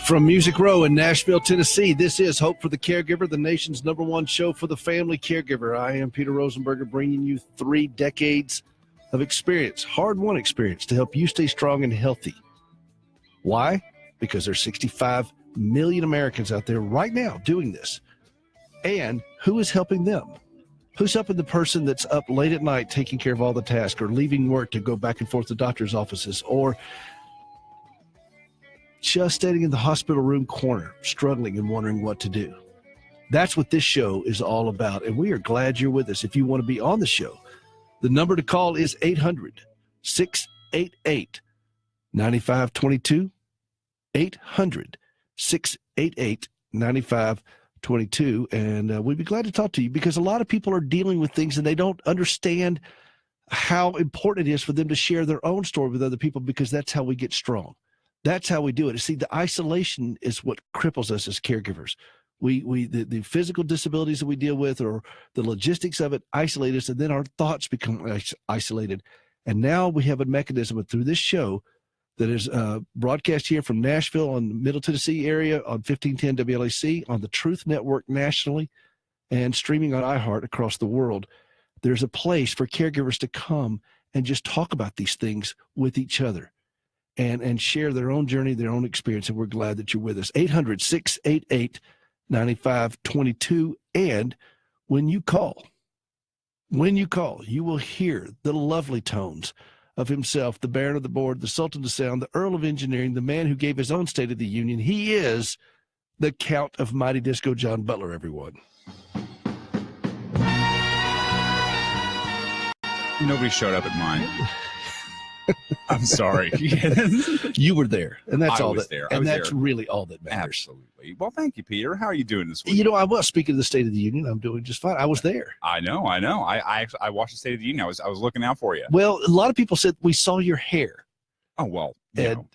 From Music Row in Nashville, Tennessee, this is Hope for the Caregiver, the nation's #1 show for the family caregiver. I am Peter Rosenberger, bringing you 3 decades of experience, hard-won experience, to help you stay strong and healthy. Why? Because there's 65 million Americans out there right now doing this. And who is helping them? Who's helping the person that's up late at night taking care of all the tasks, or leaving work to go back and forth to doctor's offices, or just standing in the hospital room corner, struggling and wondering what to do? That's what this show is all about, and we are glad you're with us. If you want to be on the show, the number to call is 800-688-9522, 800-688-9522, and we'd be glad to talk to you, because a lot of people are dealing with things and they don't understand how important it is for them to share their own story with other people, because that's how we get strong. That's how we do it. See, the isolation is what cripples us as caregivers. The physical disabilities that we deal with, or the logistics of it, isolate us, and then our thoughts become isolated. And now we have a mechanism through this show that is broadcast here from Nashville on the Middle Tennessee area on 1510 WLAC, on the Truth Network nationally, and streaming on iHeart across the world. There's a place for caregivers to come and just talk about these things with each other, and share their own journey, their own experience, and we're glad that you're with us. 800-688-9522, and when you call, you will hear the lovely tones of himself, the Baron of the Board, the Sultan of Sound, the Earl of Engineering, the man who gave his own State of the Union. He is the Count of Mighty Disco, John Butler, everyone. Nobody showed up at mine. I'm sorry. You were there, and that's all that. There. And that's really all that matters. Absolutely. Well, thank you, Peter. How are you doing this week? You know, I was speaking of the State of the Union. I'm doing just fine. I was there. I know. I watched the State of the Union. I was looking out for you. Well, a lot of people said we saw your hair. Oh well, and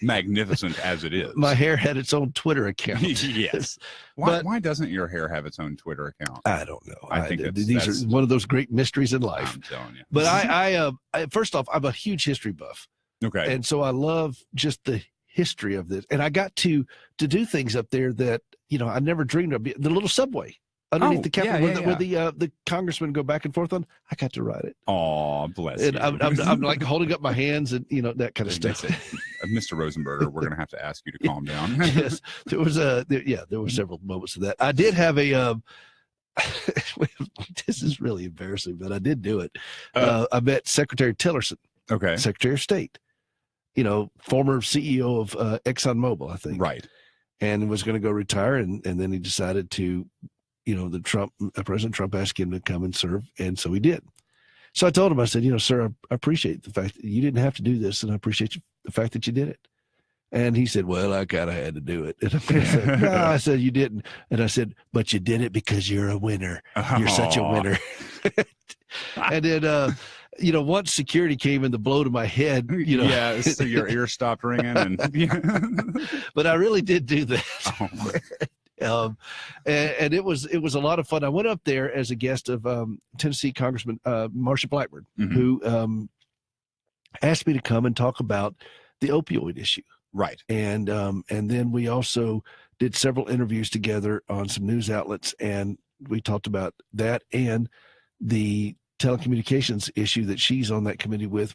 magnificent as it is. My hair had its own Twitter account. Yes. Why doesn't your hair have its own Twitter account? I don't know. I think these are one of those great mysteries in life. I'm telling you. But I first off, I'm a huge history buff. Okay. And so I love just the history of this. And I got to do things up there that, I never dreamed of. The little subway underneath the Capitol, where the congressmen go back and forth on. I got to ride it. Oh, bless and you. I'm like holding up my hands and that kind of stuff. Mr. Rosenberger, we're going to have to ask you to calm down. Yes, there were several moments of that. I did have a. This is really embarrassing, but I did do it. I met Secretary Tillerson, Secretary of State, former CEO of ExxonMobil, I think, right, and was going to go retire, and then he decided to. President Trump asked him to come and serve, and so he did. So I told him, I said, sir, I appreciate the fact that you didn't have to do this, and I appreciate the fact that you did it. And he said, well, I kind of had to do it. And I said, no, I said, you didn't. And I said, but you did it because you're a winner. You're such a winner. And then, once security came in, the blow to my head, so your ear stopped ringing. And but I really did do that. Oh, my. And it was a lot of fun. I went up there as a guest of Tennessee Congressman Marsha Blackburn, who asked me to come and talk about the opioid issue. Right. And then we also did several interviews together on some news outlets, and we talked about that and the telecommunications issue that she's on that committee with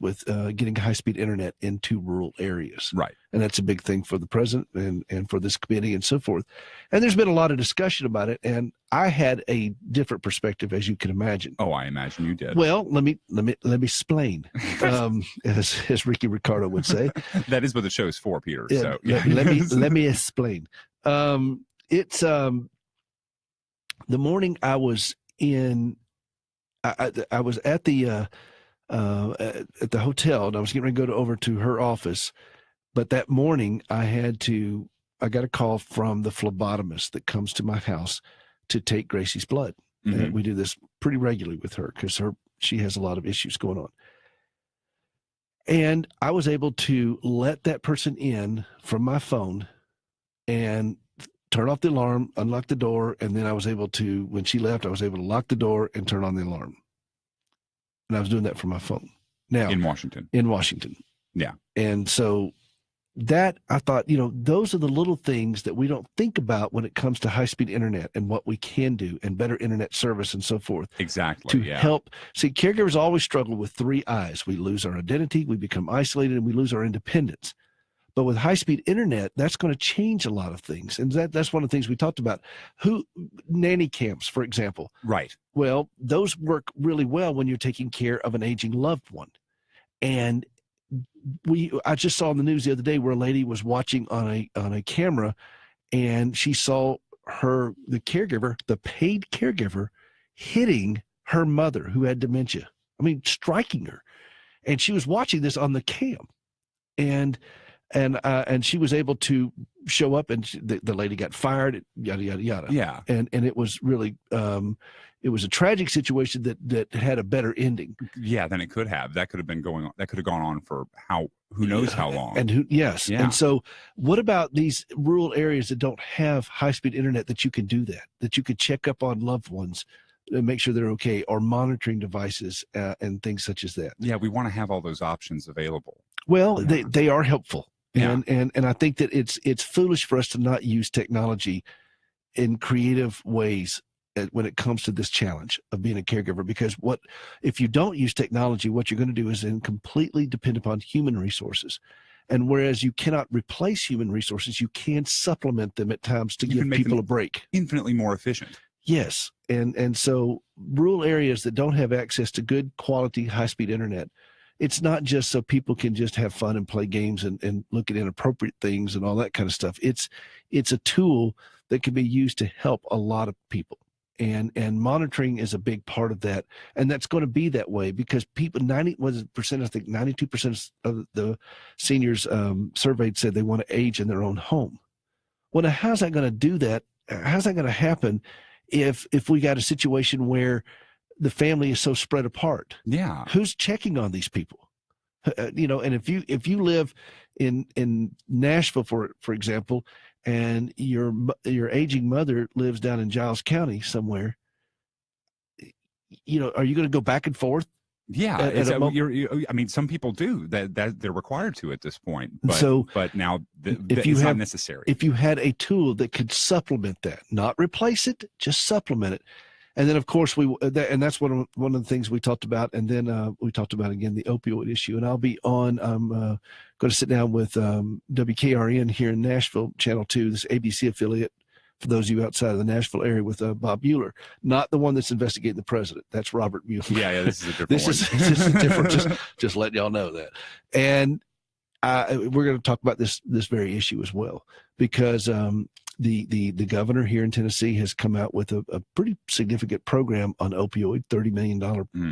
getting high-speed internet into rural areas. Right. And that's a big thing for the president and for this committee and so forth. And there's been a lot of discussion about it, and I had a different perspective, as you can imagine. Oh, I imagine you did. Well, let me explain, as Ricky Ricardo would say. That is what the show is for, Peter. Yeah, so let me explain. It's the morning I was in. I was at the hotel, and I was getting ready to go over to her office. But that morning, I got a call from the phlebotomist that comes to my house to take Gracie's blood. And we do this pretty regularly with her because she has a lot of issues going on. And I was able to let that person in from my phone and turn off the alarm, unlock the door, and then I was able to, when she left, I was able to lock the door and turn on the alarm. And I was doing that from my phone. Now in Washington. In Washington. Yeah. And so that I thought, those are the little things that we don't think about when it comes to high-speed internet and what we can do and better internet service and so forth. Exactly. To help. See, caregivers always struggle with 3 I's. We lose our identity, we become isolated, and we lose our independence. But with high-speed internet, that's going to change a lot of things. And that's one of the things we talked about. Nanny cams, for example. Right. Well, those work really well when you're taking care of an aging loved one. And I just saw in the news the other day where a lady was watching on a camera, and she saw the caregiver, the paid caregiver, hitting her mother who had dementia. I mean, striking her. And she was watching this on the cam. And she was able to show up, and the lady got fired, yada, yada, yada. Yeah. And it was really, it was a tragic situation that had a better ending. Yeah, than it could have. That could have been going on. That could have gone on for who knows how long. And yes. Yeah. And so what about these rural areas that don't have high-speed internet that you can do that you could check up on loved ones and make sure they're okay, or monitoring devices and things such as that? Yeah, we want to have all those options available. Well, they are helpful. Yeah. And I think that it's foolish for us to not use technology in creative ways when it comes to this challenge of being a caregiver, because if you don't use technology, what you're going to do is then completely depend upon human resources. And whereas you cannot replace human resources, you can supplement them at times to give people a break. Infinitely more efficient. Yes. And so rural areas that don't have access to good quality high-speed internet, it's not just so people can just have fun and play games and look at inappropriate things and all that kind of stuff. It's a tool that can be used to help a lot of people. And monitoring is a big part of that. And that's going to be that way because people, 92% of the seniors surveyed said they want to age in their own home. Well, now, how's that going to do that? How's that going to happen if we got a situation where the family is so spread apart? Yeah. Who's checking on these people? And if you live in Nashville, for example, and your aging mother lives down in Giles County somewhere, are you going to go back and forth? Yeah, I mean, some people do that they're required to at this point. But now it's not necessary. If you had a tool that could supplement that, not replace it, just supplement it. And then, of course, that's one of the things we talked about. And then we talked about, again, the opioid issue. And I'm going to sit down with WKRN here in Nashville, Channel 2, this ABC affiliate, for those of you outside of the Nashville area, with Bob Mueller, not the one that's investigating the president. That's Robert Mueller. Yeah, this is a different this is different. Just letting y'all know that. And we're going to talk about this very issue as well, because the governor here in Tennessee has come out with a pretty significant program on opioid, $30 million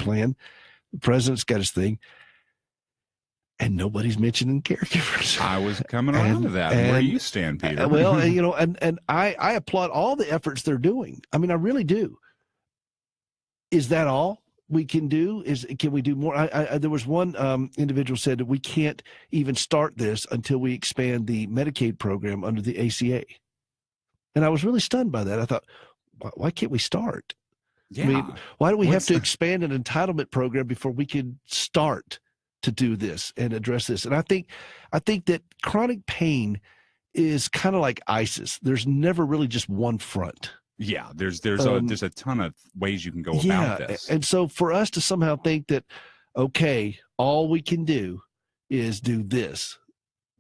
plan. The president's got his thing, and nobody's mentioning caregivers. I was coming around to that. Where do you stand, Peter? Well, and I applaud all the efforts they're doing. I mean, I really do. Is that all we can do? Can we do more? There was one individual said that we can't even start this until we expand the Medicaid program under the ACA. And I was really stunned by that. I thought, why can't we start? Yeah. I mean, why do we have to expand an entitlement program before we can start to do this and address this? And I think that chronic pain is kind of like ISIS. There's never really just one front. Yeah, there's a ton of ways you can go about this. And so for us to somehow think that, okay, all we can do is do this.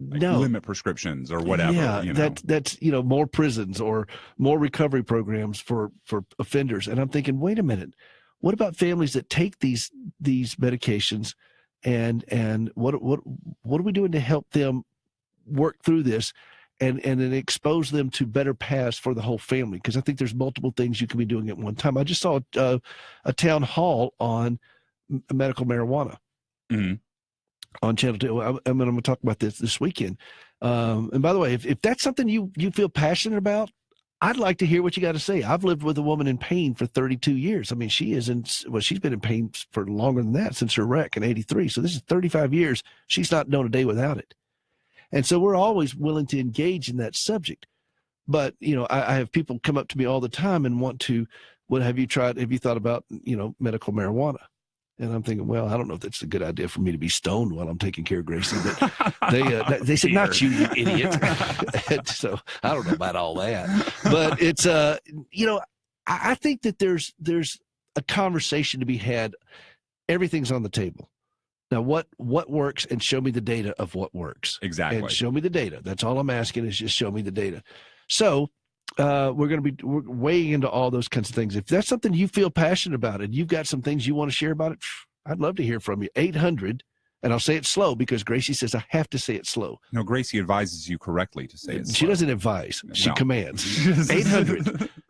Limit prescriptions or whatever. Yeah, that's more prisons or more recovery programs for offenders. And I'm thinking, wait a minute, what about families that take these medications, and what are we doing to help them work through this and then expose them to better paths for the whole family? Because I think there's multiple things you can be doing at one time. I just saw a town hall on medical marijuana. Mm-hmm. On Channel 2. I'm going to talk about this weekend. And by the way, if that's something you feel passionate about, I'd like to hear what you got to say. I've lived with a woman in pain for 32 years. I mean, she's been in pain for longer than that, since her wreck in 83. So this is 35 years. She's not known a day without it. And so we're always willing to engage in that subject. But, I have people come up to me all the time and want to, have you thought about, medical marijuana? And I'm thinking, well, I don't know if that's a good idea for me to be stoned while I'm taking care of Gracie. But they said, not you idiot. So I don't know about all that. But it's, I think that there's a conversation to be had. Everything's on the table. Now, what works, and show me the data of what works. Exactly. And show me the data. That's all I'm asking, is just show me the data. So we're weighing into all those kinds of things. If that's something you feel passionate about and you've got some things you want to share about it, I'd love to hear from you. 800, and I'll say it slow because Gracie says I have to say it slow. No, Gracie advises you correctly to say it slow. She doesn't advise. She commands.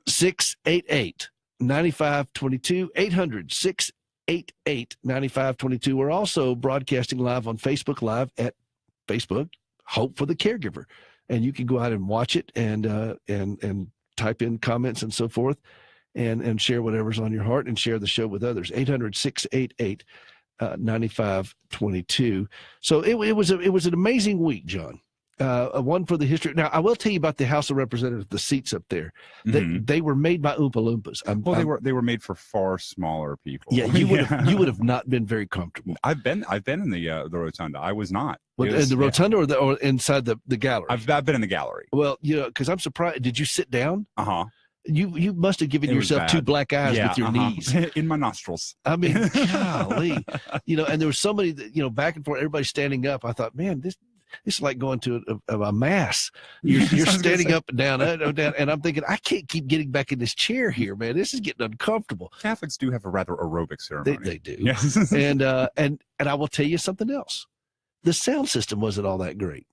800-688-9522. 800-688-9522. We're also broadcasting live on Facebook Live at Facebook, Hope for the Caregiver. And you can go out and watch it and type in comments and so forth and share whatever's on your heart and share the show with others. 800-688-9522. So it was an amazing week, John. One for the history. Now, I will tell you about the House of Representatives, the seats up there. They were made by Oompa Loompas. They were made for far smaller people. Yeah, you would have not been very comfortable. I've been in the rotunda. I was not. In the rotunda or inside the gallery? I've been in the gallery. Well, because I'm surprised. Did you sit down? Uh-huh. You must have given yourself two black eyes with your knees. In my nostrils. I mean, golly. And there was somebody that, back and forth, everybody standing up. I thought, man, this is like going to a mass. You're standing up and down, and I'm thinking, I can't keep getting back in this chair here, man. This is getting uncomfortable. Catholics do have a rather aerobic ceremony. They do. Yes. And I will tell you something else. The sound system wasn't all that great.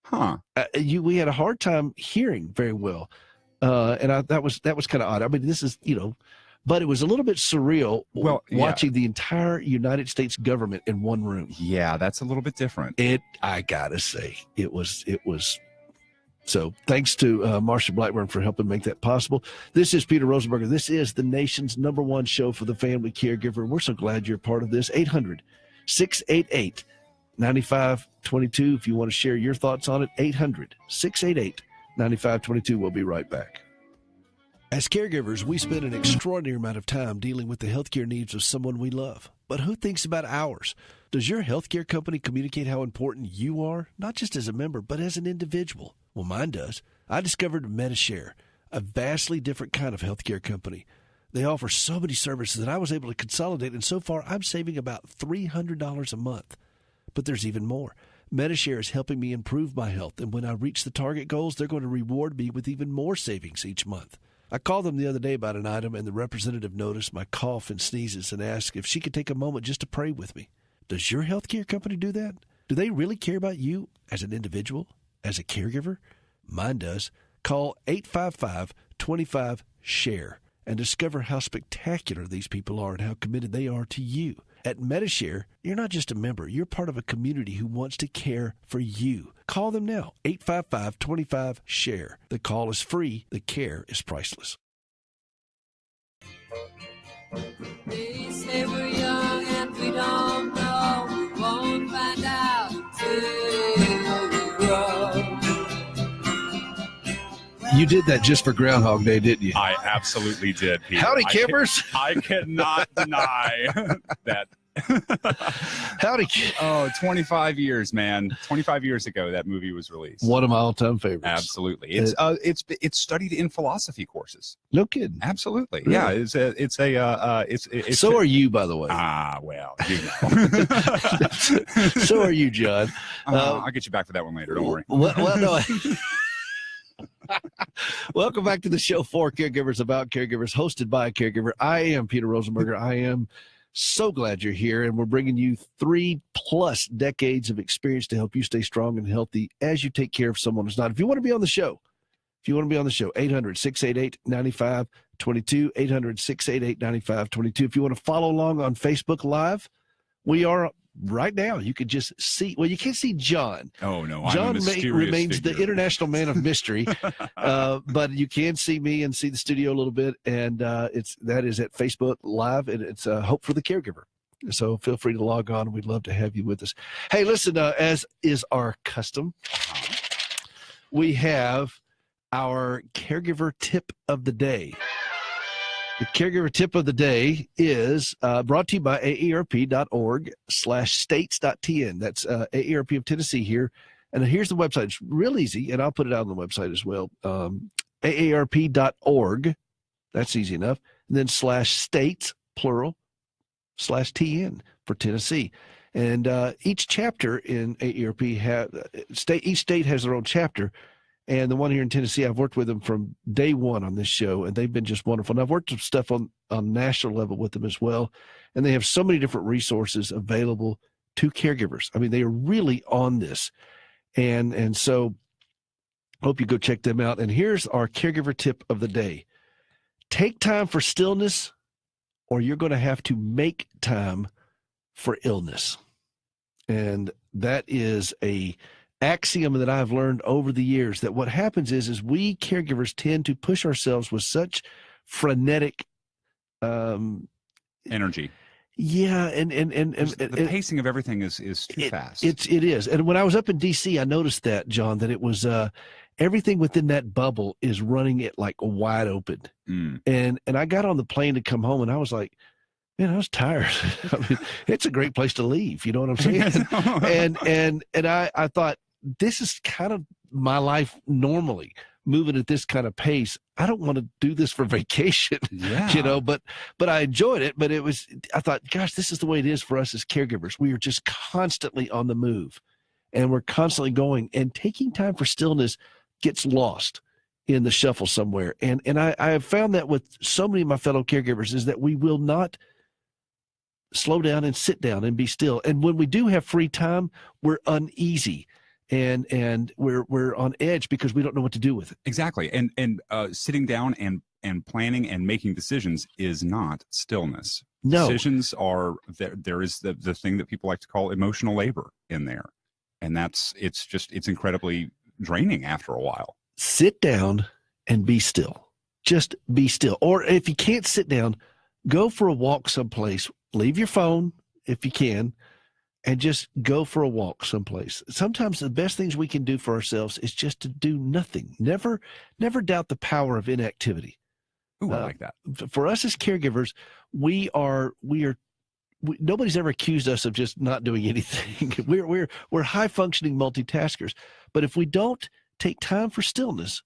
Huh. We had a hard time hearing very well. And that was kind of odd. I mean, this is, but it was a little bit surreal watching the entire United States government in one room. Yeah, that's a little bit different. I gotta say, it was. So thanks to Marsha Blackburn for helping make that possible. This is Peter Rosenberger. This is the nation's #1 show for the family caregiver. We're so glad you're part of this. 800-688-9522. If you want to share your thoughts on it, 800-688-9522. We'll be right back. As caregivers, we spend an extraordinary amount of time dealing with the healthcare needs of someone we love. But who thinks about ours? Does your healthcare company communicate how important you are, not just as a member, but as an individual? Well, mine does. I discovered MediShare, a vastly different kind of healthcare company. They offer so many services that I was able to consolidate, and so far I'm saving about $300 a month. But there's even more. MediShare is helping me improve my health, and when I reach the target goals, they're going to reward me with even more savings each month. I called them the other day about an item, and the representative noticed my cough and sneezes and asked if she could take a moment just to pray with me. Does your healthcare company do that? Do they really care about you as an individual, as a caregiver? Mine does. Call 855-25-SHARE and discover how spectacular these people are and how committed they are to you. At MediShare, you're not just a member. You're part of a community who wants to care for you. Call them now, 855-25-SHARE. The call is free. The care is priceless. They say we're young and we don't know. We won't find out till we grow. You did that just for Groundhog Day, didn't you? I absolutely did, Peter. Howdy, campers. I cannot deny that. Howdy. 25 years, man. 25 years ago, that movie was released. One of my all-time favorites. Absolutely. It's studied in philosophy courses. No kidding. Absolutely. Really? Yeah. It's So are you, by the way. Well, So are you, John. I'll get you back for that one later. Don't worry. Well, no. Welcome back to the show for caregivers, about caregivers, hosted by a caregiver. I am Peter Rosenberger. I am so glad you're here, and we're bringing you 3+ decades of experience to help you stay strong and healthy as you take care of someone who's not. If you want to be on the show, 800-688-9522, 800-688-9522. If you want to follow along on Facebook Live, we are right now. You could just see, well, you can't see John. Oh, no. John remains figure. the international man of mystery, but you can see me and see the studio a little bit, and that is at Facebook Live, and it's Hope for the Caregiver. So feel free to log on. We'd love to have you with us. Hey, listen, as is our custom, we have our caregiver tip of the day. The caregiver tip of the day is brought to you by aerp.org/states.tn. That's AARP of Tennessee here. And here's the website. It's real easy, and I'll put it out on the website as well. AARP.org. That's easy enough. And then /states, plural, /TN for Tennessee. And each chapter in AARP, each state has their own chapter. And the one here in Tennessee, I've worked with them from day one on this show, and they've been just wonderful. And I've worked some stuff on national level with them as well. And they have so many different resources available to caregivers. I mean, they are really on this. And so I hope you go check them out. And here's our caregiver tip of the day. Take time for stillness, or you're going to have to make time for illness. And that is a axiom that I've learned over the years, that what happens is we caregivers tend to push ourselves with such frenetic energy. Yeah, and the pacing of everything is too fast. It is. And when I was up in DC, I noticed that, John, that it was everything within that bubble is running it like wide open. And I got on the plane to come home, and I was like, man, I was tired. I mean, it's a great place to leave. You know what I'm saying? and I thought, this is kind of my life normally, moving at this kind of pace. I don't want to do this for vacation, but I enjoyed it. But I thought, gosh, this is the way it is for us as caregivers. We are just constantly on the move, and we're constantly going, and taking time for stillness gets lost in the shuffle somewhere. And I have found that with so many of my fellow caregivers is that we will not slow down and sit down and be still. And when we do have free time, we're uneasy. And we're on edge because we don't know what to do with it. Exactly. And sitting down and planning and making decisions is not stillness. No. Decisions are there is the thing that people like to call emotional labor in there. And it's incredibly draining after a while. Sit down and be still. Just be still. Or if you can't sit down, go for a walk someplace. Leave your phone if you can, and just go for a walk someplace. Sometimes the best things we can do for ourselves is just to do nothing. Never doubt the power of inactivity. Ooh, I like that. For us as caregivers, nobody's ever accused us of just not doing anything. We're high functioning multitaskers. But if we don't take time for stillness,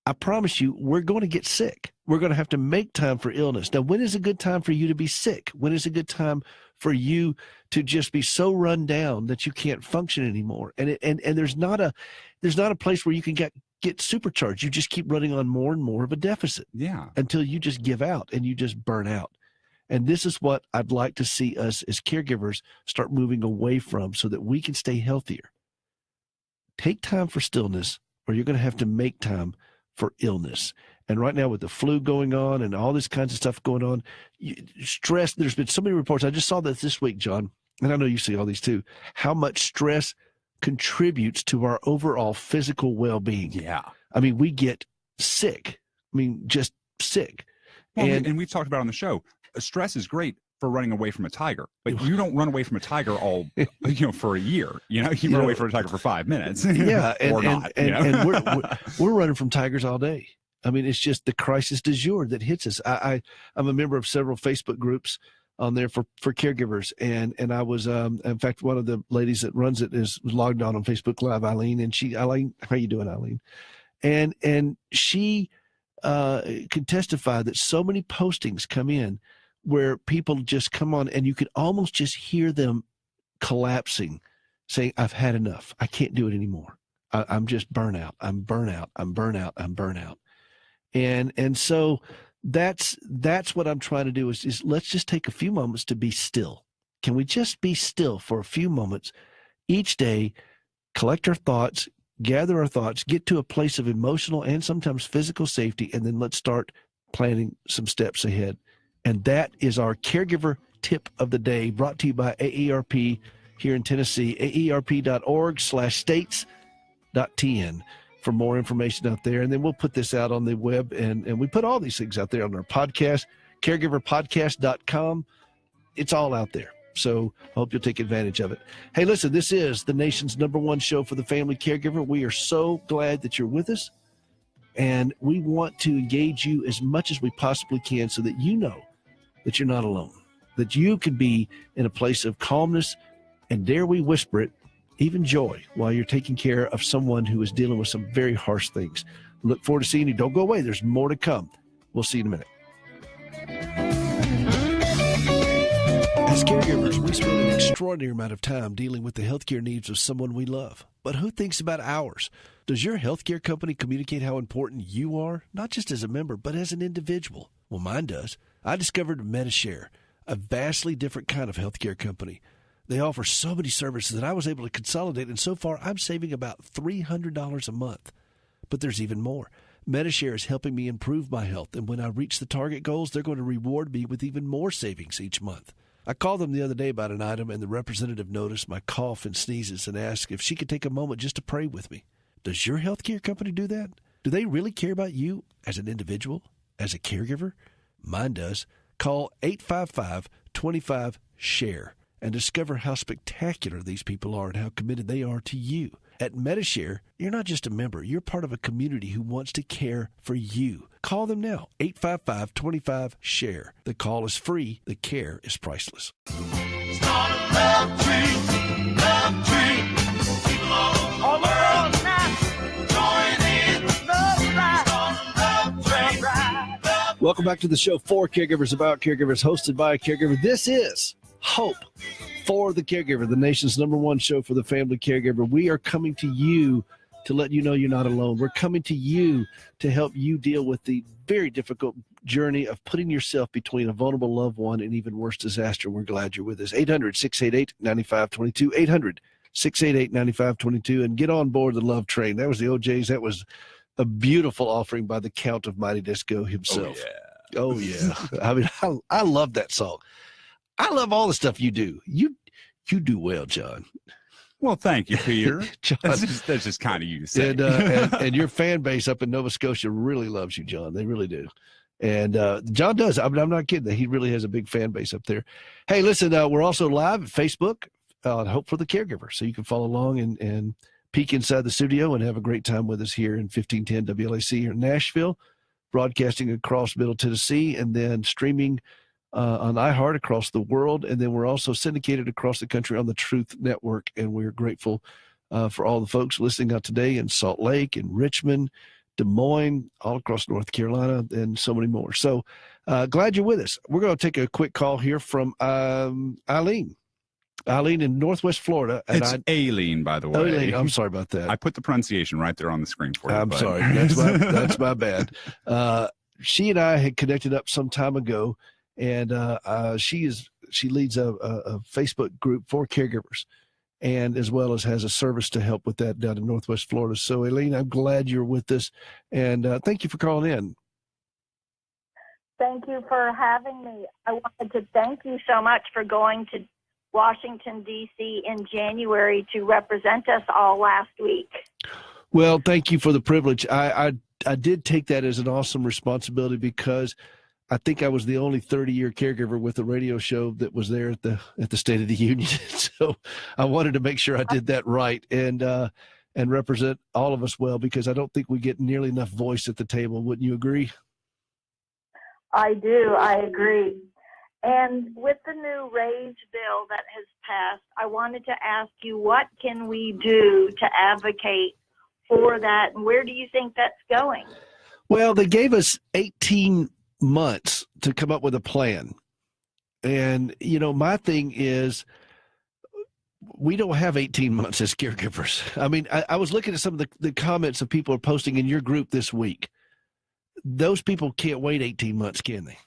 I promise you, we're going to get sick. We're going to have to make time for illness. Now, when is a good time for you to be sick? When is a good time for you to just be so run down that you can't function anymore? And there's not a place where you can get supercharged. You just keep running on more and more of a deficit. Yeah. Until you just give out and you just burn out. And this is what I'd like to see us as caregivers start moving away from, so that we can stay healthier. Take time for stillness, or you're going to have to make time for illness. And right now, with the flu going on and all this kinds of stuff going on, stress, there's been so many reports. I just saw this week, John, and I know you see all these too, how much stress contributes to our overall physical well-being. Yeah. I mean, we get sick. I mean, just sick. Well, and we've talked about on the show, stress is great for running away from a tiger, but you don't run away from a tiger for a year. You run away from a tiger for 5 minutes. Yeah, and we're running from tigers all day. I mean, it's just the crisis du jour that hits us. I'm a member of several Facebook groups on there for caregivers, and I was in fact, one of the ladies that runs it was logged on Facebook Live, Eileen, and Eileen, how you doing, Eileen? And she could testify that so many postings come in where people just come on, and you could almost just hear them collapsing, saying, I've had enough. I can't do it anymore. I'm just burnout. I'm burnout. I'm burnout. I'm burnout. And so that's what I'm trying to do is let's just take a few moments to be still. Can we just be still for a few moments each day, collect our thoughts, gather our thoughts, get to a place of emotional and sometimes physical safety, and then let's start planning some steps ahead. And that is our caregiver tip of the day, brought to you by AARP here in Tennessee, aerp.org/states.tn for more information out there. And then we'll put this out on the web, and we put all these things out there on our podcast, caregiverpodcast.com. It's all out there. So I hope you'll take advantage of it. Hey, listen, this is the nation's #1 show for the family caregiver. We are so glad that you're with us. And we want to engage you as much as we possibly can so that you know that you're not alone, that you can be in a place of calmness, and dare we whisper it, even joy, while you're taking care of someone who is dealing with some very harsh things. Look forward to seeing you. Don't go away. There's more to come. We'll see you in a minute. As caregivers, we spend an extraordinary amount of time dealing with the healthcare needs of someone we love. But who thinks about ours? Does your healthcare company communicate how important you are, not just as a member, but as an individual? Well, mine does. I discovered MediShare, a vastly different kind of healthcare company. They offer so many services that I was able to consolidate, and so far I'm saving about $300 a month. But there's even more. MediShare is helping me improve my health, and when I reach the target goals, they're going to reward me with even more savings each month. I called them the other day about an item, and the representative noticed my cough and sneezes and asked if she could take a moment just to pray with me. Does your healthcare company do that? Do they really care about you as an individual, as a caregiver? Mine does. Call 855-25-SHARE and discover how spectacular these people are and how committed they are to you. At MediShare, you're not just a member. You're part of a community who wants to care for you. Call them now, 855-25-SHARE. The call is free. The care is priceless. Start a love tree, love tree. People all over now. Join in, love ride. Start a love tree, ride. Welcome back to the show for caregivers, about caregivers, hosted by a caregiver. This is Hope for the Caregiver, the nation's #1 show for the family caregiver. We are coming to you to let you know you're not alone. We're coming to you to help you deal with the very difficult journey of putting yourself between a vulnerable loved one and even worse disaster. We're glad you're with us. 800-688-9522, 800-688-9522, and get on board the love train. That was the OJs. That was a beautiful offering by the Count of Mighty Disco himself. Oh, yeah. I mean, I love that song. I love all the stuff you do. You do well, John. Well, thank you, Peter. John, that's just kind of you to say. And your fan base up in Nova Scotia really loves you, John. They really do. And John does. I'm not kidding. He really has a big fan base up there. Hey, listen, we're also live at Facebook on Hope for the Caregiver. So you can follow along and peek inside the studio and have a great time with us here in 1510 WLAC here in Nashville, broadcasting across Middle Tennessee, and then streaming on iHeart across the world. And then we're also syndicated across the country on the Truth Network. And we're grateful for all the folks listening out today in Salt Lake, in Richmond, Des Moines, all across North Carolina, and so many more. So glad you're with us. We're going to take a quick call here from Eileen. Eileen in Northwest Florida. And it's Aileen, by the way. Aileen, I'm sorry about that. I put the pronunciation right there on the screen for you. I'm sorry. That's my bad. She and I had connected up some time ago, and she leads a Facebook group for caregivers, and as well as has a service to help with that down in Northwest Florida. So, Aileen, I'm glad you're with us, and thank you for calling in. Thank you for having me. I wanted to thank you so much for going to Washington, D.C. in January to represent us all last week. Well, thank you for the privilege. I did take that as an awesome responsibility, because I think I was the only 30-year caregiver with a radio show that was there at the State of the Union. So I wanted to make sure I did that right and represent all of us well, because I don't think we get nearly enough voice at the table. Wouldn't you agree? I do. I agree. And with the new RAISE bill that has passed, I wanted to ask you, what can we do to advocate for that, and where do you think that's going? Well, they gave us 18 months to come up with a plan. And, my thing is, we don't have 18 months as caregivers. I mean, I was looking at some of the comments that people are posting in your group this week. Those people can't wait 18 months, can they?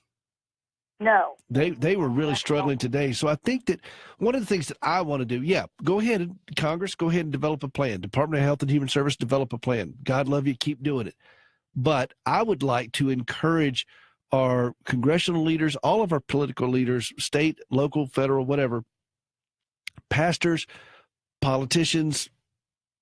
No. They were really struggling today. So I think that one of the things that I want to do, go ahead, and Congress, go ahead and develop a plan. Department of Health and Human Service, develop a plan. God love you, keep doing it. But I would like to encourage our congressional leaders, all of our political leaders, state, local, federal, whatever, pastors, politicians,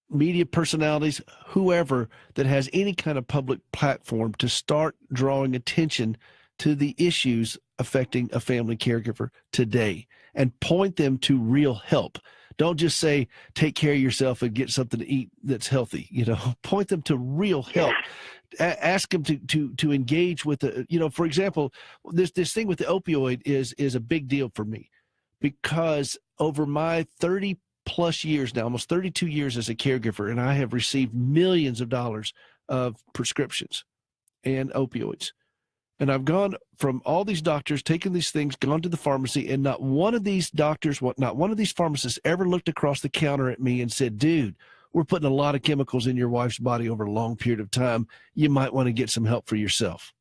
media personalities, whoever that has any kind of public platform, to start drawing attention to the issues affecting a family caregiver today and point them to real help. Don't just say, take care of yourself and get something to eat that's healthy. Point them to real help. ask them to engage with the, for example, this thing with the opioid is a big deal for me, because over my 30 plus years now, almost 32 years as a caregiver, and I have received millions of dollars of prescriptions and opioids. And I've gone from all these doctors, taken these things, gone to the pharmacy, and not one of these doctors, not one of these pharmacists ever looked across the counter at me and said, dude, we're putting a lot of chemicals in your wife's body over a long period of time. You might want to get some help for yourself.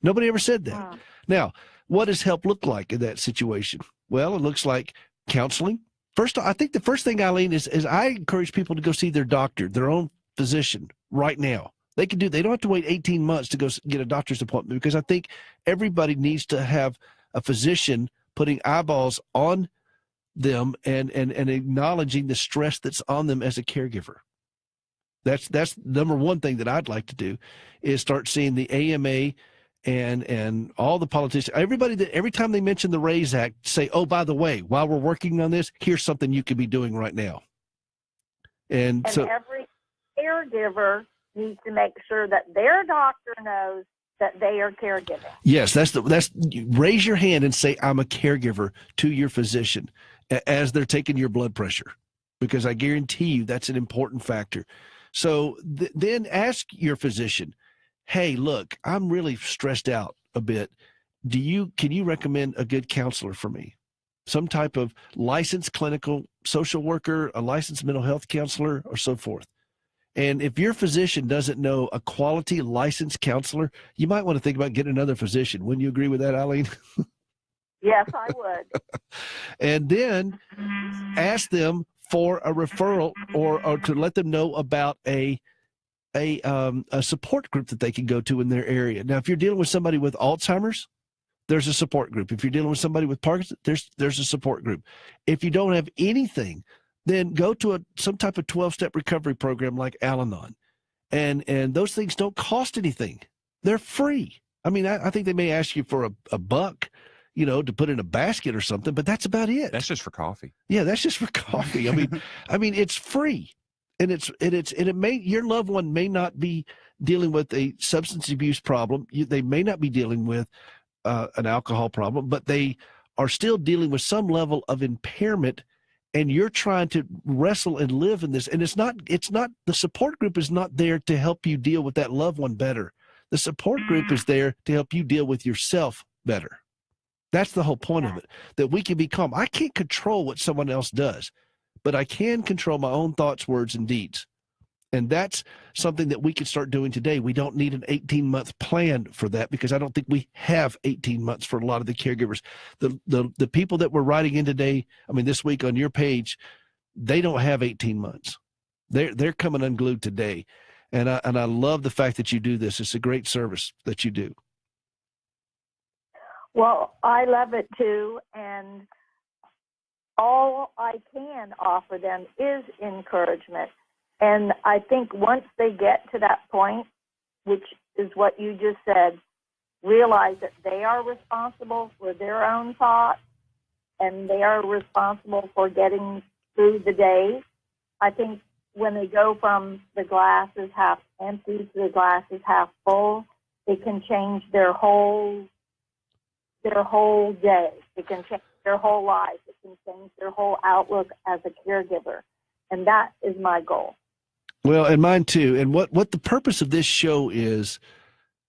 Nobody ever said that. Wow. Now, what does help look like in that situation? Well, it looks like counseling. First, I think the first thing, Eileen, is I encourage people to go see their doctor, their own physician right now. They don't have to wait 18 months to go get a doctor's appointment, because I think everybody needs to have a physician putting eyeballs on them and acknowledging the stress that's on them as a caregiver. That's number one thing that I'd like to do, is start seeing the AMA and all the politicians, everybody, that every time they mention the RAISE Act, say, oh, by the way, while we're working on this, here's something you could be doing right now. And so every caregiver needs to make sure that their doctor knows that they are caregiving. yes, that's raise your hand and say, I'm a caregiver to your physician as they're taking your blood pressure, because I guarantee you that's an important factor. So then ask your physician, hey, look, I'm really stressed out a bit. Can you recommend a good counselor for me? Some type of licensed clinical social worker, a licensed mental health counselor, or so forth. And if your physician doesn't know a quality licensed counselor, you might want to think about getting another physician. Wouldn't you agree with that, Eileen? Yes, I would. And then ask them for a referral or to let them know about a support group that they can go to in their area. Now, if you're dealing with somebody with Alzheimer's, there's a support group. If you're dealing with somebody with Parkinson's, there's a support group. If you don't have anything, then go to some type of 12-step recovery program like Al-Anon. And those things don't cost anything. They're free. I mean, I think they may ask you for a buck, to put in a basket or something, but that's about it. That's just for coffee. Yeah, that's just for coffee. I mean, it's free. And your loved one may not be dealing with a substance abuse problem. They may not be dealing with an alcohol problem, but they are still dealing with some level of impairment. And you're trying to wrestle and live in this. And it's not, the support group is not there to help you deal with that loved one better. The support group is there to help you deal with yourself better. That's the whole point of it, that we can be calm. I can't control what someone else does, but I can control my own thoughts, words, and deeds. And that's something that we can start doing today. We don't need an 18-month plan for that, because I don't think we have 18 months for a lot of the caregivers. The people that we're writing in today, this week on your page, they don't have 18 months. They're coming unglued today. And I love the fact that you do this. It's a great service that you do. Well, I love it too, and all I can offer them is encouragement. And I think once they get to that point, which is what you just said, realize that they are responsible for their own thoughts and they are responsible for getting through the day. I think when they go from the glass is half empty to the glass is half full, it can change their whole day. It can change their whole life. It can change their whole outlook as a caregiver. And that is my goal. Well, and mine too. And what the purpose of this show is,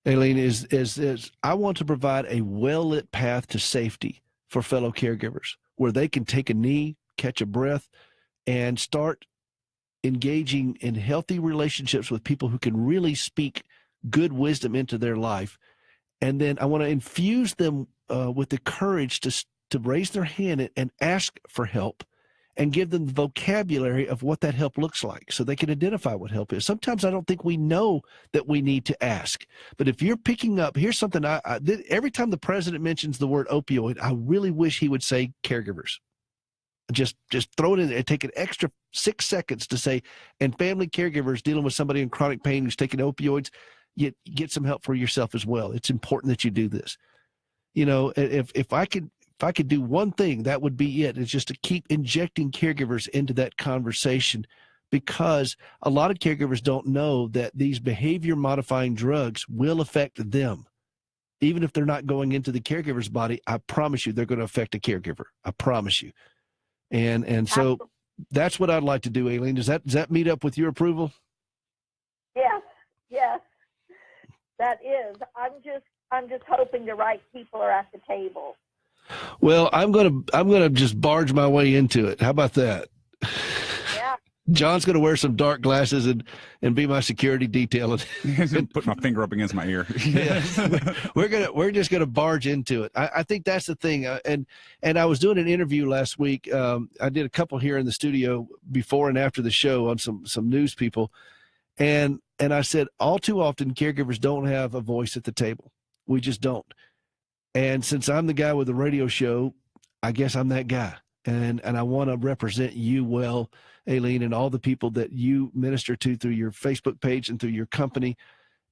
Aileen, is I want to provide a well-lit path to safety for fellow caregivers, where they can take a knee, catch a breath, and start engaging in healthy relationships with people who can really speak good wisdom into their life. And then I want to infuse them with the courage to raise their hand and ask for help, and give them the vocabulary of what that help looks like, so they can identify what help is. Sometimes I don't think we know that we need to ask. But if you're picking up, here's something every time the president mentions the word opioid, I really wish he would say caregivers. Just throw it in there and take an extra 6 seconds to say, and family caregivers dealing with somebody in chronic pain who's taking opioids, you get some help for yourself as well. It's important that you do this. If I could do one thing, that would be it. It's just to keep injecting caregivers into that conversation, because a lot of caregivers don't know that these behavior modifying drugs will affect them. Even if they're not going into the caregiver's body, I promise you they're going to affect a caregiver. I promise you. And so Absolutely. that's what I'd like to do, Aileen. Does that meet up with your approval? Yes, that is. I'm just hoping the right people are at the table. Well, I'm gonna just barge my way into it. How about that? Yeah. John's gonna wear some dark glasses and be my security detail. Put my finger up against my ear. Yeah. We're just gonna barge into it. I think that's the thing. And I was doing an interview last week. I did a couple here in the studio before and after the show on some news people, and I said all too often caregivers don't have a voice at the table. We just don't. And since I'm the guy with the radio show, I guess I'm that guy. And I want to represent you well, Aileen, and all the people that you minister to through your Facebook page and through your company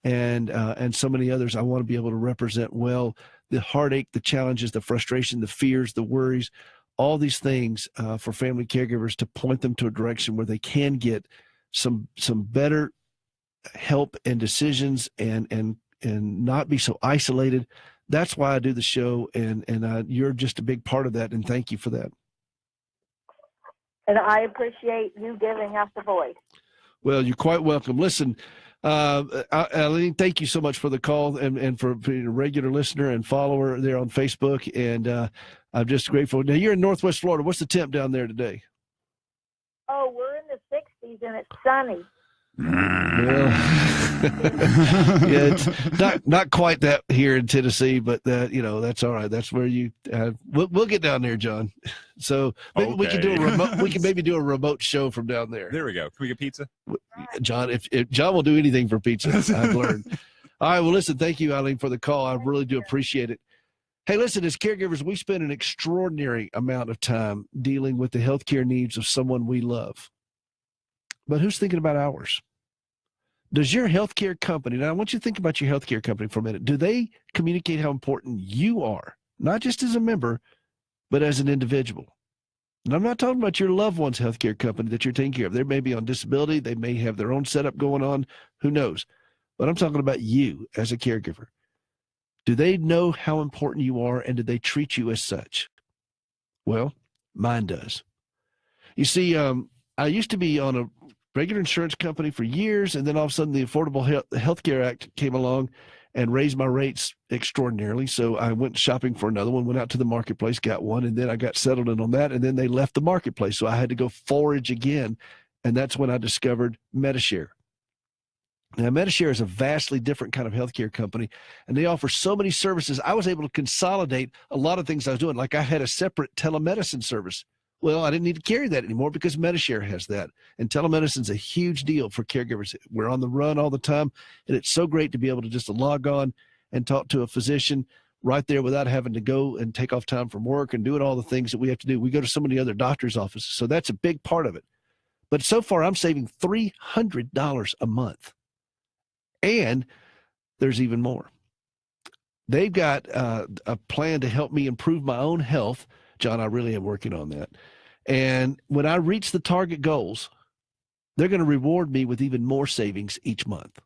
and so many others. I want to be able to represent well the heartache, the challenges, the frustration, the fears, the worries, all these things for family caregivers, to point them to a direction where they can get some better help and decisions and not be so isolated. That's why I do the show, and you're just a big part of that, and thank you for that. And I appreciate you giving us a voice. Well, you're quite welcome. Listen, Aileen, thank you so much for the call and for being a regular listener and follower there on Facebook, and I'm just grateful. Now, you're in Northwest Florida. What's the temp down there today? Oh, we're in the 60s, and it's sunny. Well, yeah, it's not quite that here in Tennessee, but that's all right. That's where you we'll get down there, John. So maybe we can do a remote. We can maybe do a remote show from down there. There we go. Can we get pizza? John, if John will do anything for pizza, I've learned. All right. Well, listen, thank you, Aileen, for the call. I really do appreciate it. Hey, listen, as caregivers, we spend an extraordinary amount of time dealing with the healthcare needs of someone we love. But who's thinking about ours? Does your healthcare company, now I want you to think about your healthcare company for a minute. Do they communicate how important you are, not just as a member, but as an individual? And I'm not talking about your loved one's healthcare company that you're taking care of. They may be on disability. They may have their own setup going on. Who knows? But I'm talking about you as a caregiver. Do they know how important you are, and do they treat you as such? Well, mine does. You see, I used to be on a regular insurance company for years, and then all of a sudden the Affordable Health Care Act came along and raised my rates extraordinarily. So I went shopping for another one, went out to the marketplace, got one, and then I got settled in on that, and then they left the marketplace. So I had to go forage again, and that's when I discovered MediShare. Now, MediShare is a vastly different kind of healthcare company, and they offer so many services. I was able to consolidate a lot of things I was doing. Like I had a separate telemedicine service. Well, I didn't need to carry that anymore because MediShare has that. And telemedicine is a huge deal for caregivers. We're on the run all the time, and it's so great to be able to just log on and talk to a physician right there without having to go and take off time from work and doing all the things that we have to do. We go to so many other doctors' offices, so that's a big part of it. But so far, I'm saving $300 a month. And there's even more. They've got a plan to help me improve my own health. John, I really am working on that. And when I reach the target goals, they're going to reward me with even more savings each month.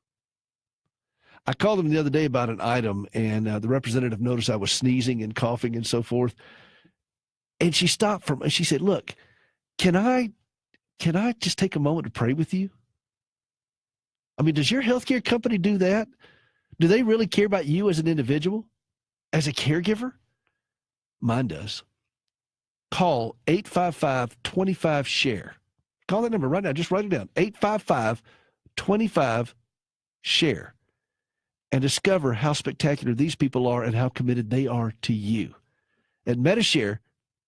I called them the other day about an item, and the representative noticed I was sneezing and coughing and so forth. And she stopped and she said, "Look, can I just take a moment to pray with you?" I mean, does your healthcare company do that? Do they really care about you as an individual, as a caregiver? Mine does. Call 855-25-SHARE. Call that number right now. Just write it down. 855-25-SHARE. And discover how spectacular these people are and how committed they are to you. At MediShare,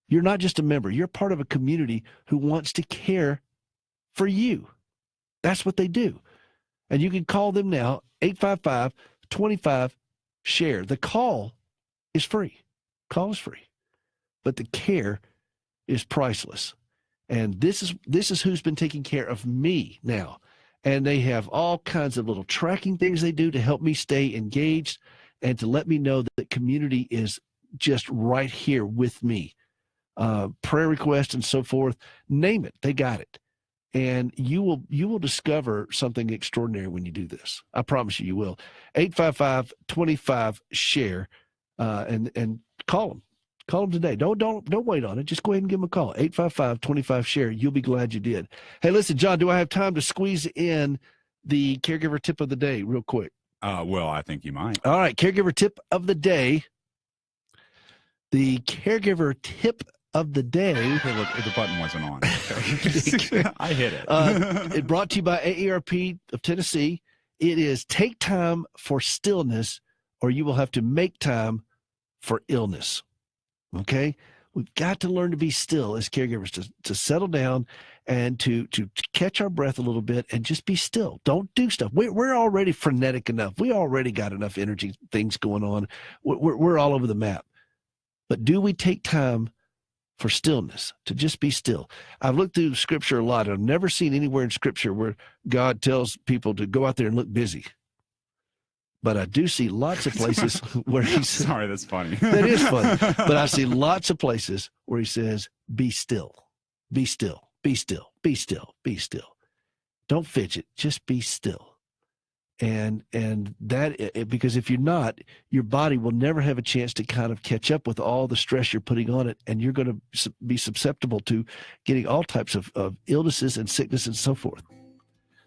you're not just a member. You're part of a community who wants to care for you. That's what they do. And you can call them now, 855-25-SHARE. The call is free. Call is free. But the care is priceless. And this is who's been taking care of me now. And they have all kinds of little tracking things they do to help me stay engaged and to let me know that community is just right here with me. Prayer requests and so forth, name it, they got it. And you will discover something extraordinary when you do this. I promise you will. 855-25-SHARE, and call them. Call them today. Don't wait on it. Just go ahead and give them a call. 855-25-SHARE. You'll be glad you did. Hey, listen, John, do I have time to squeeze in the caregiver tip of the day real quick? Well, I think you might. All right, caregiver tip of the day. The caregiver tip of the day. Hey, look, the button wasn't on. Okay. I hit it. It brought to you by AARP of Tennessee. It is take time for stillness, or you will have to make time for illness. Okay? We've got to learn to be still as caregivers, to settle down and to catch our breath a little bit and just be still. Don't do stuff. We're already frenetic enough. We already got enough energy, things going on. We're all over the map. But do we take time for stillness, to just be still? I've looked through Scripture a lot. I've never seen anywhere in Scripture where God tells people to go out there and look busy. But I do see lots of places where he's... Sorry, that's funny. That is funny. But I see lots of places where he says, be still, be still, be still, be still, be still. Don't fidget, just be still. And that, because if you're not, your body will never have a chance to kind of catch up with all the stress you're putting on it, and you're going to be susceptible to getting all types of illnesses and sickness and so forth.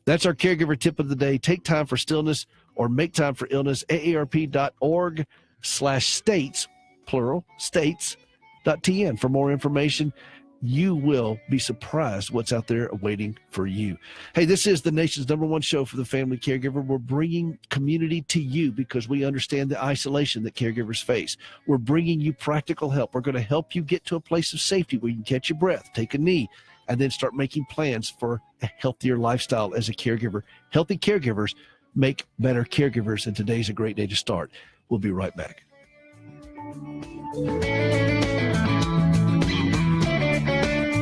That's our caregiver tip of the day. Take time for stillness or make time for illness. AARP.org/states, plural, states.tn for more information. You will be surprised what's out there waiting for you. Hey, this is the nation's #1 show for the family caregiver. We're bringing community to you because we understand the isolation that caregivers face. We're bringing you practical help. We're going to help you get to a place of safety where you can catch your breath, take a knee, and then start making plans for a healthier lifestyle as a caregiver. Healthy caregivers make better caregivers, and today's a great day to start. We'll be right back.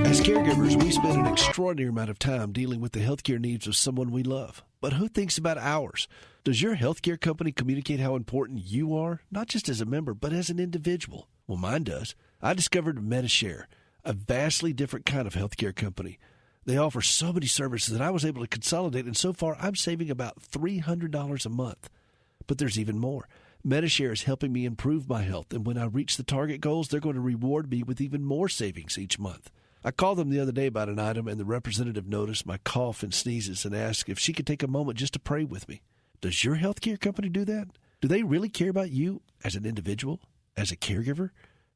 As caregivers, we spend an extraordinary amount of time dealing with the healthcare needs of someone we love. But who thinks about ours? Does your healthcare company communicate how important you are, not just as a member, but as an individual? Well, mine does. I discovered MediShare, a vastly different kind of healthcare company. They offer so many services that I was able to consolidate, and so far I'm saving about $300 a month. But there's even more. MediShare is helping me improve my health, and when I reach the target goals, they're going to reward me with even more savings each month. I called them the other day about an item, and the representative noticed my cough and sneezes and asked if she could take a moment just to pray with me. Does your healthcare company do that? Do they really care about you as an individual, as a caregiver?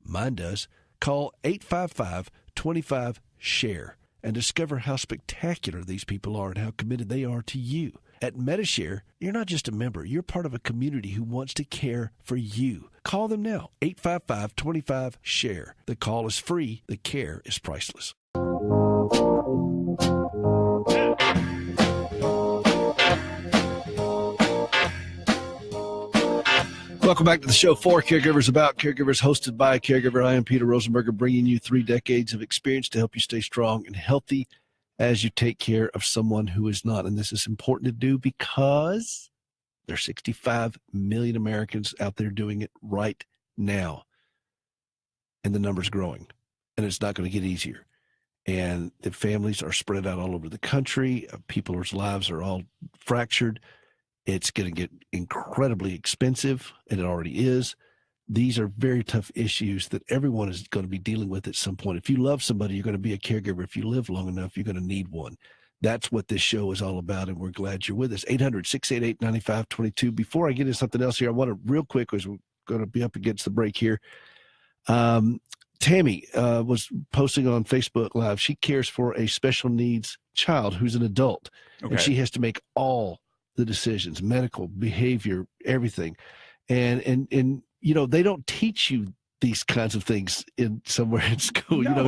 Mine does. Call 855-25-SHARE and discover how spectacular these people are and how committed they are to you. At MediShare, you're not just a member. You're part of a community who wants to care for you. Call them now, 855-25-SHARE. The call is free. The care is priceless. Welcome back to the show For Caregivers, About Caregivers, hosted by a caregiver. I am Peter Rosenberger, bringing you 3 decades of experience to help you stay strong and healthy as you take care of someone who is not. And this is important to do because there are 65 million Americans out there doing it right now. And the number's growing. And it's not going to get easier. And the families are spread out all over the country. People's lives are all fractured. It's going to get incredibly expensive, and it already is. These are very tough issues that everyone is going to be dealing with at some point. If you love somebody, you're going to be a caregiver. If you live long enough, you're going to need one. That's what this show is all about, and we're glad you're with us. 800-688-9522. Before I get into something else here, I want to real quick, because we're going to be up against the break here. Tammy was posting on Facebook Live. She cares for a special needs child who's an adult, and she has to make all the decisions, medical, behavior, everything. And you know, they don't teach you these kinds of things somewhere in school. No.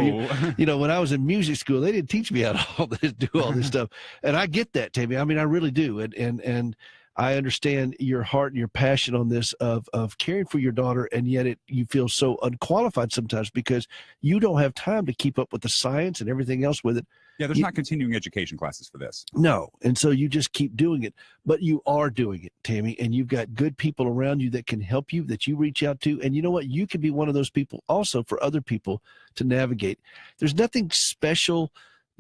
You know, when I was in music school, they didn't teach me how to do all this stuff. And I get that, Tammy. I mean, I really do. And I understand your heart and your passion on this of caring for your daughter, and yet you feel so unqualified sometimes because you don't have time to keep up with the science and everything else with it. Yeah, there's not continuing education classes for this. No, and so you just keep doing it. But you are doing it, Tammy, and you've got good people around you that can help you, that you reach out to. And you know what? You can be one of those people also for other people to navigate. There's nothing special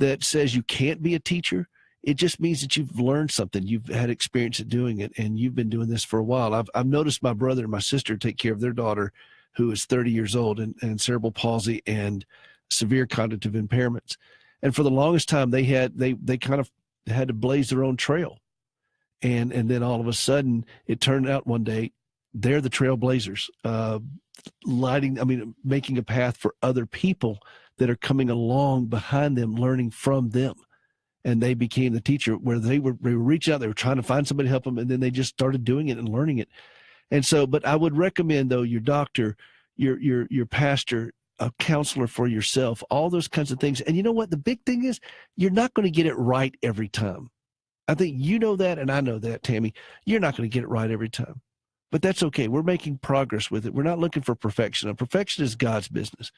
that says you can't be a teacher. It just means that you've learned something. You've had experience at doing it, and you've been doing this for a while. I've noticed my brother and my sister take care of their daughter, who is 30 years old and cerebral palsy and severe cognitive impairments. And for the longest time, they kind of had to blaze their own trail. And then all of a sudden, it turned out one day, they're the trailblazers, making a path for other people that are coming along behind them, learning from them. And they became the teacher where they were reaching out, they were trying to find somebody to help them, and then they just started doing it and learning it. And so, but I would recommend, though, your doctor, your pastor, a counselor for yourself, all those kinds of things. And you know what? The big thing is you're not going to get it right every time. I think you know that, and I know that, Tammy. You're not going to get it right every time. But that's okay. We're making progress with it. We're not looking for perfection. And perfection is God's business.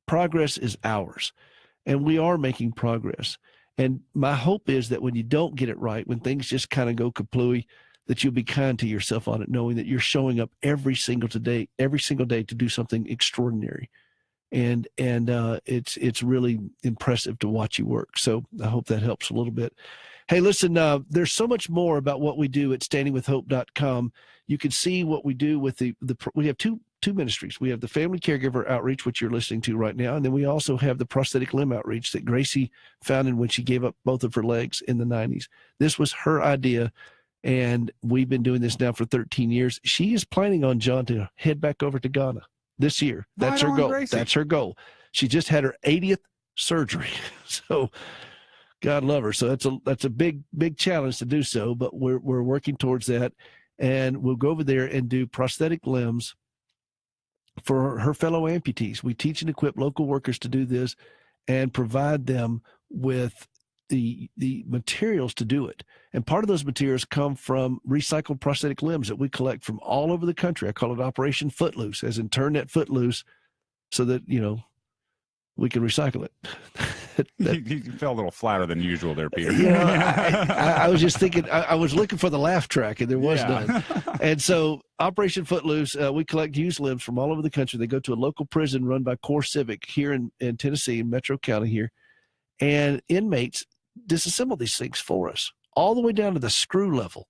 Progress is ours. And we are making progress. And my hope is that when you don't get it right, when things just kind of go kaplooey, that you'll be kind to yourself on it, knowing that you're showing up every single day to do something extraordinary. And it's really impressive to watch you work. So I hope that helps a little bit. Hey, listen, there's so much more about what we do at standingwithhope.com. You can see what we do with we have two ministries. We have the Family Caregiver Outreach, which you're listening to right now. And then we also have the Prosthetic Limb Outreach that Gracie founded when she gave up both of her legs in the 90s. This was her idea. And we've been doing this now for 13 years. She is planning on, John, to head back over to Ghana this year. That's her goal. Gracie. That's her goal. She just had her 80th surgery. So God love her. So that's a big challenge to do so, but we're working towards that. And we'll go over there and do prosthetic limbs for her fellow amputees. We teach and equip local workers to do this and provide them with the materials to do it. And part of those materials come from recycled prosthetic limbs that we collect from all over the country. I call it Operation Footloose, as in turn that footloose so that, we can recycle it. You fell a little flatter than usual there, Peter. I was just thinking, I was looking for the laugh track, and there was none. And so Operation Footloose, we collect used limbs from all over the country. They go to a local prison run by Core Civic here in Tennessee, in Metro County here. And inmates disassemble these things for us, all the way down to the screw level.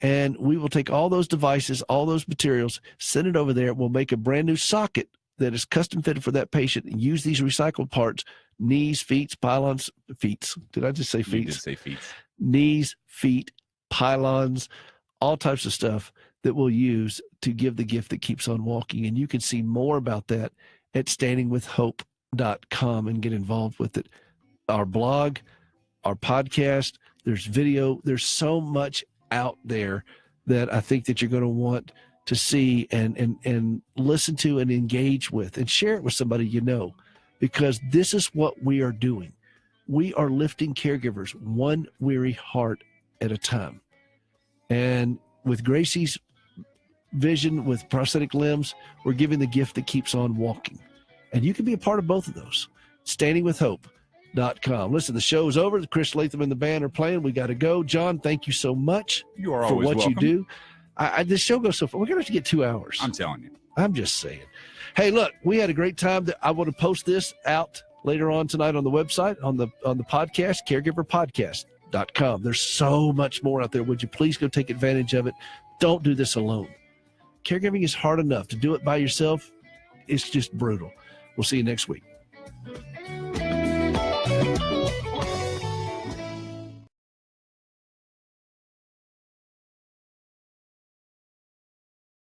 And we will take all those devices, all those materials, send it over there. We'll make a brand new socket that is custom fitted for that patient and use these recycled parts, knees, feet, pylons, feet. Did I just say feet? You did say feet. Knees, feet, pylons, all types of stuff that we'll use to give the gift that keeps on walking. And you can see more about that at standingwithhope.com and get involved with it. Our blog, our podcast, there's video, there's so much out there that I think that you're going to want to see and listen to and engage with and share it with somebody because this is what we are doing. We are lifting caregivers one weary heart at a time. And with Gracie's vision with prosthetic limbs, we're giving the gift that keeps on walking. And you can be a part of both of those. standingwithhope.com. Listen, the show's over. Chris Latham and the band are playing. We got to go. John, thank you so much You are for always what welcome. you do. This show goes so far. We're going to have to get 2 hours. I'm telling you. I'm just saying. Hey, look, we had a great time. I want to post this out later on tonight on the website, on the podcast, caregiverpodcast.com. There's so much more out there. Would you please go take advantage of it? Don't do this alone. Caregiving is hard enough. To do it by yourself, it's just brutal. We'll see you next week.